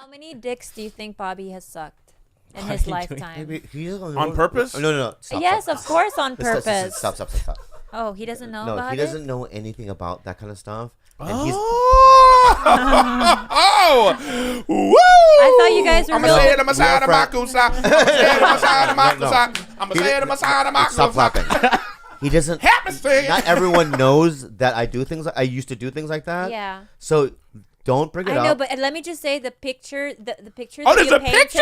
How many dicks do you think Bobby has sucked in his lifetime? On purpose? No. Stop, Yes, stop. of course, on purpose. Stop. Oh, he doesn't know No, about he it? doesn't know anything about that kind of stuff. And Oh! Woo! I thought you guys were I'm real. going to say it on my side of my kusa. I'm going to say it on my side of my kusa. I'm going to say it on my side of my kusa. Stop clapping. He doesn't. Not everyone knows that I do things. I used to do things like that. Yeah. So don't bring it up. I know, but let me just say the picture the picture Oh, that there's you a painted. picture?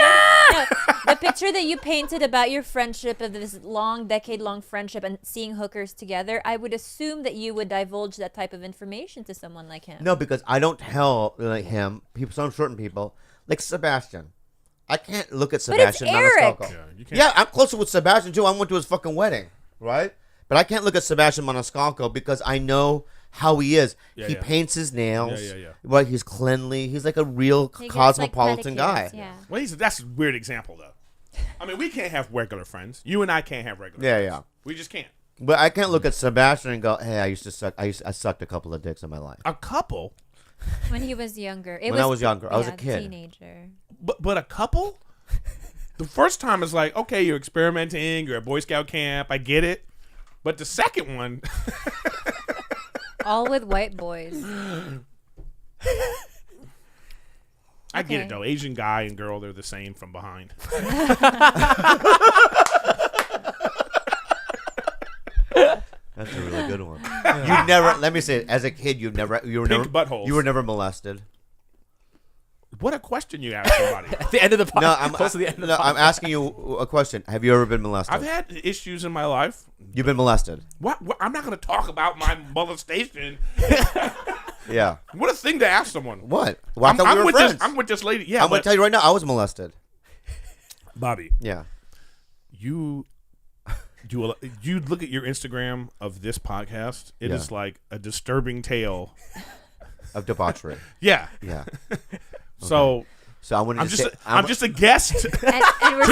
No, the picture that you painted about your friendship of this decade-long friendship and seeing hookers together, I would assume that you would divulge that type of information to someone like him. No, because I don't tell like him. Some certain people, like Sebastian. I can't look at Sebastian Eric. Maniscalco. Yeah, I'm closer with Sebastian too. I went to his fucking wedding, right? But I can't look at Sebastian Maniscalco because I know how he is. He paints his nails. Right, he's cleanly. He's like a real cosmopolitan guy. Yeah. Well, that's a weird example, though. I mean, we can't have regular friends. You and I can't have regular friends. Yeah. We just can't. But I can't look at Sebastian and go, "Hey, I sucked a couple of dicks in my life." A couple? When he was younger. When I was younger. I was a kid. Teenager. But a couple? The first time is like, okay, you're experimenting. You're at Boy Scout camp. I get it. But the second one... All with white boys. I get it, though. Asian guy and girl, they're the same from behind. That's a really good one. You never. Let me say it. As a kid, you were buttholes. You were never molested. What a question you ask somebody. At the end of the podcast. No, I'm asking you a question. Have you ever been molested? I've had issues in my life. You've been molested. What? I'm not going to talk about my molestation. Yeah. What a thing to ask someone. What? Well, I thought we were friends. I'm with this lady. Yeah. I'm going to tell you right now, I was molested. Bobby. Yeah. You look at your Instagram of this podcast. It is like a disturbing tale of debauchery. Yeah. Yeah. So I'm just a guest to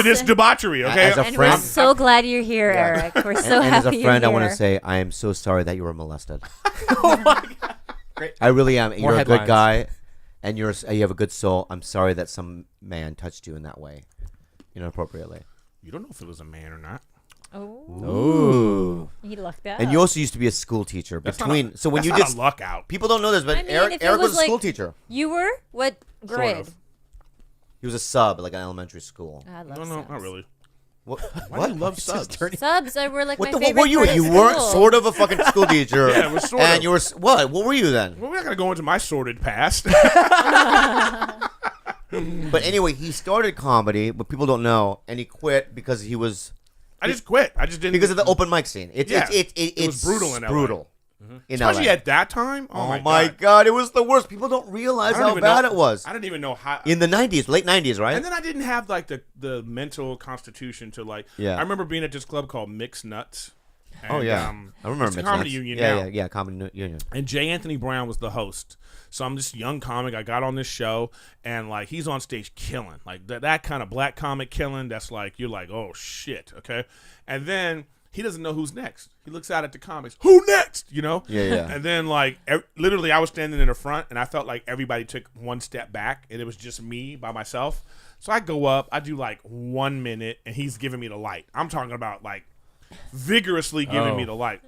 this debauchery. Okay. As a and friend, we're so glad you're here, Eric. We're so happy. And as a friend, you're I want here. to say I am so sorry that you were molested. Oh my God. Great. I really am. You're headlines. a good guy, and you have a good soul. I'm sorry that some man touched you in that way, inappropriately. You don't know if it was a man or not. Oh. He lucked out. And you also used to be a school teacher. So when you did a luck out. People don't know this, but Eric was a school teacher. You were? What grade? Sort of. He was a sub, like an elementary school. I love No, subs. not really. What? Why do you love subs? Subs were like What my the? What favorite were you? part of You weren't school. sort of a fucking school teacher. Yeah, it was sort and of. you were what? What were you then? Well, we're not gonna go into my sordid past. But anyway, he started comedy, but people don't know, and he quit because he was. I just quit. I just didn't Because of the open mic scene. It was brutal in LA. brutal. In Especially LA. at that time. Oh my God, it was the worst. People don't realize how bad it was. I didn't even know how. In the 90s, late 90s, right? And then I didn't have like the mental constitution to like. Yeah. I remember being at this club called Mixed Nuts. And, I remember it's a Mixed comedy Nuts. union now. Yeah, comedy union. And J. Anthony Brown was the host. So I'm this young comic. I got on this show, and like he's on stage killing, like that kind of black comic killing. That's like you're like, oh shit, okay. And then he doesn't know who's next. He looks out at the comics. Who next? You know? Yeah. And then like literally, I was standing in the front, and I felt like everybody took one step back, and it was just me by myself. So I go up, I do like 1 minute, and he's giving me the light. I'm talking about like vigorously giving me the light.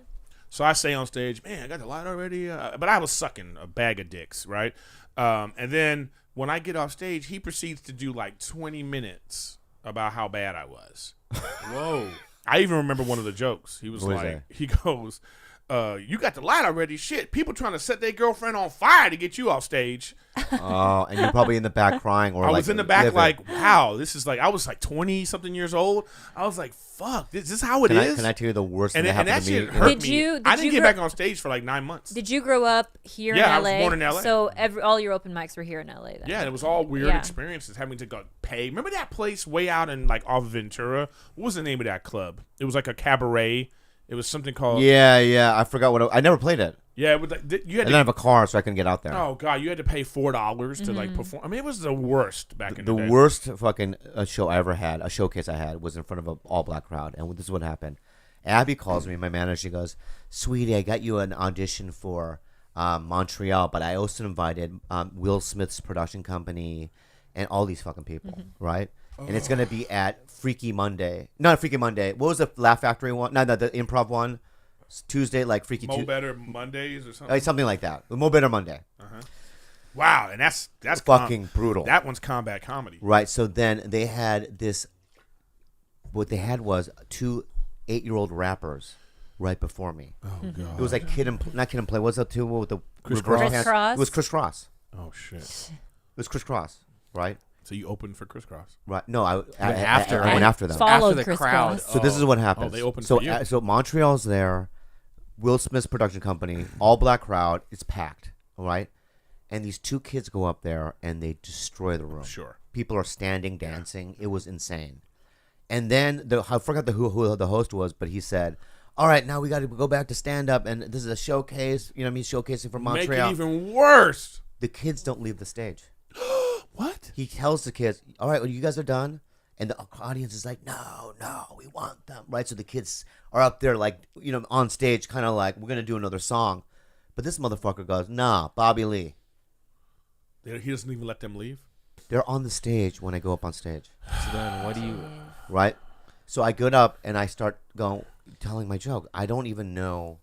So I say on stage, man, I got the light already. But I was sucking a bag of dicks, right? And then when I get off stage, he proceeds to do like 20 minutes about how bad I was. Whoa. I even remember one of the jokes. He was he goes, you got the light already? Shit, people trying to set their girlfriend on fire to get you off stage. Oh, and you're probably in the back crying. Or I like was in the back like, wow, this is like, I was like 20-something years old. I was like, fuck, this is how it is? Can I tell you the worst thing and that happened that to me? shit hurt Did me. you- did I didn't you get grow- back on stage for like 9 months. Did you grow up here in LA? Yeah, I was born in LA. So all your open mics were here in LA then? Yeah, and it was all weird Yeah. experiences having to go pay. Remember that place way out in like off Ventura? What was the name of that club? It was like a cabaret. It was something called. Yeah. I forgot I never played it. Yeah, it was like, you I had didn't have a car, so I couldn't get out there. Oh god, you had to pay $4 to like perform. I mean, it was the worst back in the day. The worst fucking show I ever had, a showcase I had, was in front of an all-black crowd. And this is what happened. Abby calls me, my manager. She goes, sweetie, I got you an audition for Montreal, but I also invited Will Smith's production company and all these fucking people, right? And it's gonna be at Freaky Monday. Not Freaky Monday. What was the Laugh Factory one? No, the Improv one. It's Tuesday, like Freaky Tuesday. Mo Better Mondays or something. Something like that. Mo Better Monday. Wow, and that's fucking brutal. That one's combat comedy. Right. So then they had this. What they had was 2 8-year-old rappers right before me. Oh god. It was like not Kid and Play. What's the two with the Crisscross? It was Crisscross. Oh shit. It was Crisscross, right? So you opened for Crisscross. Right. No, I went right? after them. Followed After the crisscross. crowd. So this is what happens. Oh, they opened so, for you. So Montreal's there. Will Smith's production company, all black crowd. It's packed, all right? And these 2 kids go up there and they destroy the room. Sure. People are standing, dancing. It was insane. And then I forgot who the host was, but he said, "All right, now we got to go back to stand up, and this is a showcase. You know, me showcasing for Montreal." Make it even worse. The kids don't leave the stage. What? He tells the kids, "All right, well, you guys are done," and the audience is like, "No, we want them." Right? So the kids are up there, like, you know, on stage, kind of like, "We're gonna do another song," but this motherfucker goes, "Nah, Bobby Lee." He doesn't even let them leave. They're on the stage when I go up on stage. So then what do you... Right? So I get up and I start telling my joke. I don't even know.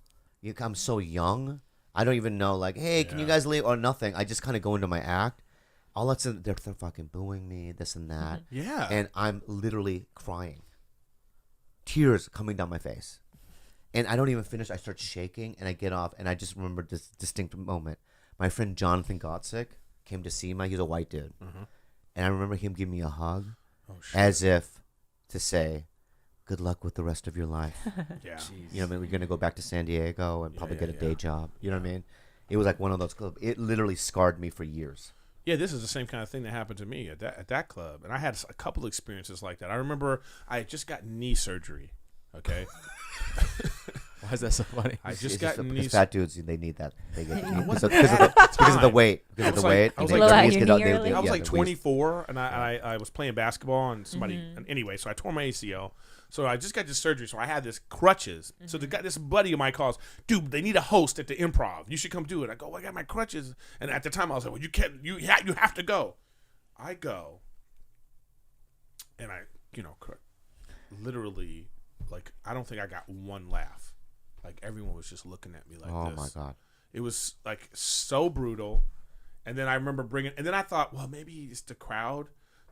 I'm so young. I don't even know, like, "Hey, can you guys leave?" or nothing. I just kind of go into my act. All that's they're fucking booing me, this and that. Yeah. And I'm literally crying. Tears coming down my face. And I don't even finish. I start shaking and I get off. And I just remember this distinct moment. My friend Jonathan Gottsick came to see me. He's a white dude. And I remember him giving me a hug as if to say, "Good luck with the rest of your life." Yeah. You know what I mean? We're going to go back to San Diego and probably get a day job. You know what I mean? It was like one of those clubs. It literally scarred me for years. Yeah, this is the same kind of thing that happened to me at that club. And I had a couple experiences like that. I remember I had just got knee surgery. Okay. Why is that so funny? I just got knee because fat dudes, they need that. They get I because wasn't of at the the time. weight. Because of the weight. I was and like- their Blow out knees your get knee early? I was like the 24, and I was playing basketball, and somebody anyway, so I tore my ACL. So I just got this surgery, so I had this crutches. So this buddy of mine calls, "Dude, they need a host at the Improv. You should come do it." I go, "Well, I got my crutches," and at the time I was like, "Well, you can't. You have to go." I go, and I, literally, like, I don't think I got one laugh. Like, everyone was just looking at me like Oh this. my god. It was like so brutal. And then I remember and then I thought, well, maybe it's the crowd.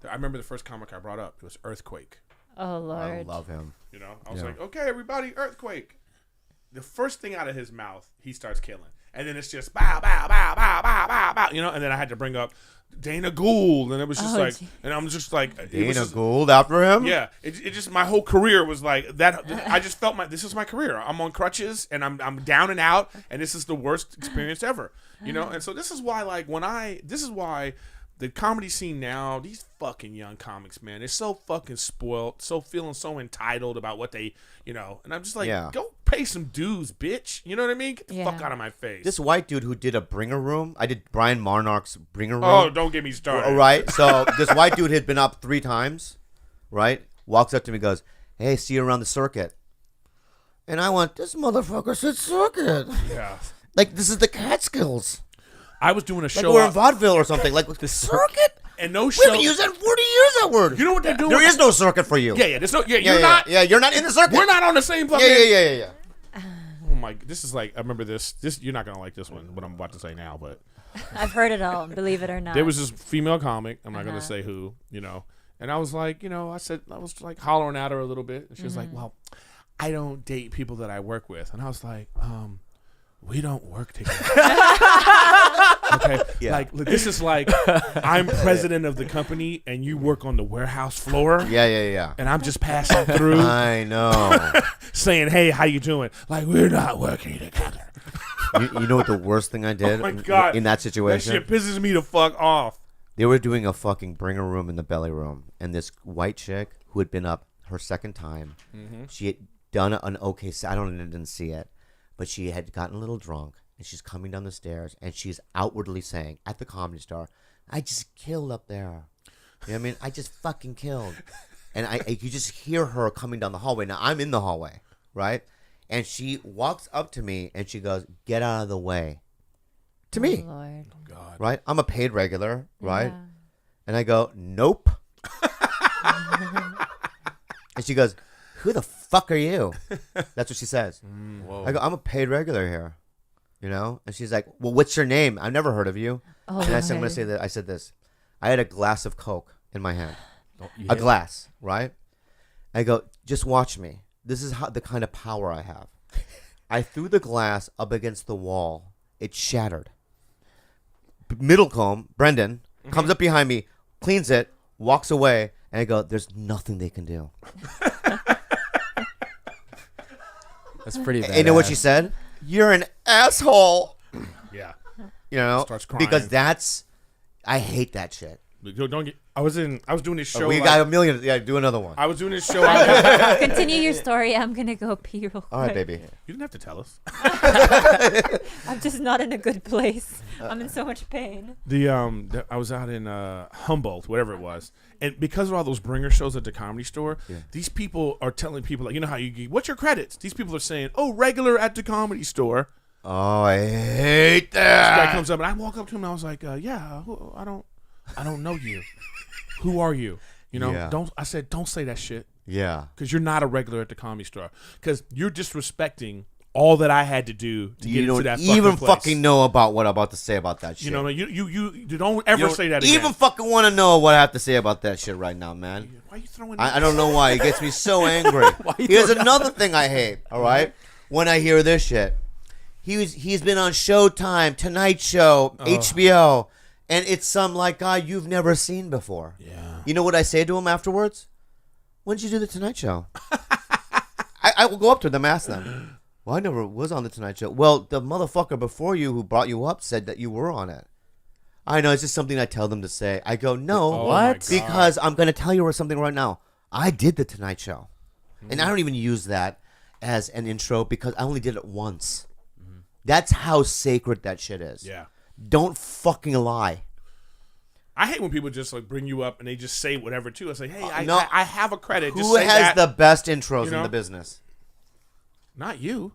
I remember the first comic I brought up. It was Earthquake. Oh Lord. I love him. You know, I was like, "Okay, everybody, Earthquake." The first thing out of his mouth, he starts killing. And then it's just bow, bow, bow, bow, bow, bow, bow. You know, and then I had to bring up Dana Gould, and it was just and I'm just like, Dana Gould after him? Yeah, it just my whole career was like that. I just felt this is my career. I'm on crutches and I'm down and out, and this is the worst experience ever. You know, and so this is why this is why the comedy scene now, these fucking young comics, man, they're so fucking spoiled, feeling so entitled about what they, and I'm just like, go pay some dues, bitch. You know what I mean? Get the fuck out of my face. This white dude who did a bringer room, I did Brian Marnock's bringer room. Oh, don't get me started. Right? So this white dude had been up 3 times, right? Walks up to me and goes, "Hey, see you around the circuit." And I went, "This motherfucker said circuit." Yeah. Like, this is the Catskills. I was doing a Like show. we're in vaudeville or something. Like, the circuit? And no We show. haven't used that in 40 years, that word. You know what they're doing? There is no circuit for you. Yeah. There's no. Yeah, you're not. Yeah, you're not in the circuit. We're not on the same fucking. Yeah. Oh my! This is like, I remember this. You're not gonna like this one. What I'm about to say now, but I've heard it all. Believe it or not. there was this female comic. I'm not gonna say who. And I was like, I was like hollering at her a little bit, and she was like, "Well, I don't date people that I work with," and I was like, we don't work together. Okay. Yeah. Like, look, this is like, I'm president of the company and you work on the warehouse floor. Yeah. And I'm just passing through I know. saying, "Hey, how you doing?" Like, we're not working together. You know what the worst thing I did Oh my God. in that That situation? shit pisses me the fuck off. They were doing a fucking bringer room in the belly room, and this white chick who had been up her second time, she had done an okay set. I didn't see it, but she had gotten a little drunk, and she's coming down the stairs, and she's outwardly saying at the Comedy Store, "I just killed up there." You know what I mean? I just fucking killed, and you just hear her coming down the hallway. Now I'm in the hallway, right? And she walks up to me, and she goes, "Get out of the way." To me. Lord. Oh, God. Right? I'm a paid regular, right? Yeah. And I go, nope. And she goes, who the fuck are you? That's what she says. Whoa. I go, I'm a paid regular here. You know? And she's like, well, what's your name? I've never heard of you. Oh, and I'm going to say that. I said this. I had a glass of Coke in my hand. A glass, right? I go, just watch me. This is the kind of power I have. I threw the glass up against the wall. It shattered. Middlecombe, Brendan, comes up behind me, cleans it, walks away, and I go, there's nothing they can do. That's pretty bad. And you know what she said? You're an asshole. Yeah. You know? Starts crying. Because I hate that shit. Don't get. I was doing this show. We got a million. Yeah, do another one. I was doing this show. Continue your story. I'm gonna go pee real quick. All right, baby. You didn't have to tell us. I'm just not in a good place. I'm in so much pain. I was out in Humboldt, whatever it was, and because of all those bringer shows at the Comedy Store, these people are telling people, like, you know how what's your credits? These people are saying, oh, regular at the Comedy Store. Oh, I hate that. This guy comes up and I walk up to him and I was like, yeah, I don't know you. Who are you? You know, don't say that shit. Yeah. Because you're not a regular at the Comedy Store. Because you're disrespecting all that I had to do to get into that fucking place. You don't even fucking know about what I'm about to say about that shit. You know, you don't ever say that again. Even fucking want to know what I have to say about that shit right now, man. Why are you throwing I don't know why. It gets me so angry. Here's another thing I hate, all right? When I hear this shit. He's been on Showtime, Tonight Show, HBO, and it's some like guy you've never seen before. Yeah. You know what I say to him afterwards? When did you do the Tonight Show? I will go up to them, ask them. Well, I never was on the Tonight Show. Well, the motherfucker before you who brought you up said that you were on it. I know, it's just something I tell them to say. I go, no. What? Because I'm going to tell you something right now. I did the Tonight Show. And I don't even use that as an intro because I only did it once. That's how sacred that shit is. Yeah. Don't fucking lie. I hate when people just like bring you up and they just say whatever too. I say, hey, I have a credit. Just Who say has that. the best intros You know? in the business? Not you.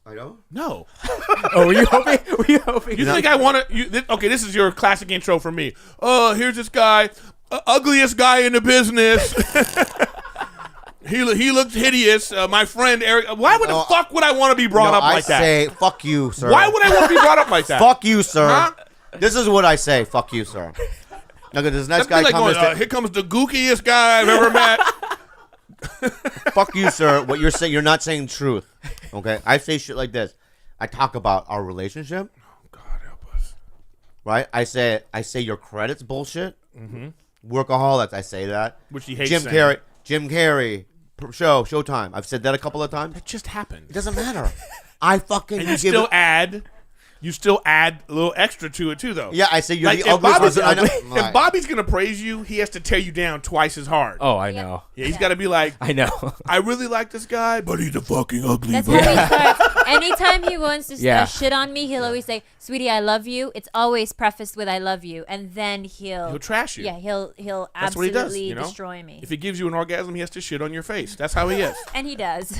I don't. No. Oh, were you hoping? You think I want to? Okay, this is your classic intro for me. Oh, here's this guy, ugliest guy in the business. He looks hideous. My friend Eric. Why would the fuck would I want to be brought up like that? I say, fuck you, sir. Why would I want to be brought up like that? Fuck you, sir. Huh? This is what I say. Fuck you, sir. Okay, this next That'd be guy like comes. going, here comes the gookiest guy I've ever met. Fuck you, sir. What you're saying, you're not saying truth. Okay, I say shit like this. I talk about our relationship. Oh, God help us. Right? I say your credit's bullshit. Mm-hmm. Workaholics. I say that. Which he hates Jim saying. Carrey. Showtime. I've said that a couple of times. That just happened. It doesn't matter. I fucking And you still add a little extra to it too, though. Yeah, I say you're like, the ugliest person I know. If Bobby's gonna praise you, he has to tear you down twice as hard. Oh, I know. Yeah, he's got to be like, I know. I really like this guy, but he's a fucking ugly. That's how he starts. Anytime he wants to Yeah. shit on me, he'll always say, "Sweetie, I love you." It's always prefaced with "I love you," and then he'll trash you. Yeah, he'll That's what he absolutely does, you know? destroy me. If he gives you an orgasm, he has to shit on your face. That's how he is. And he does.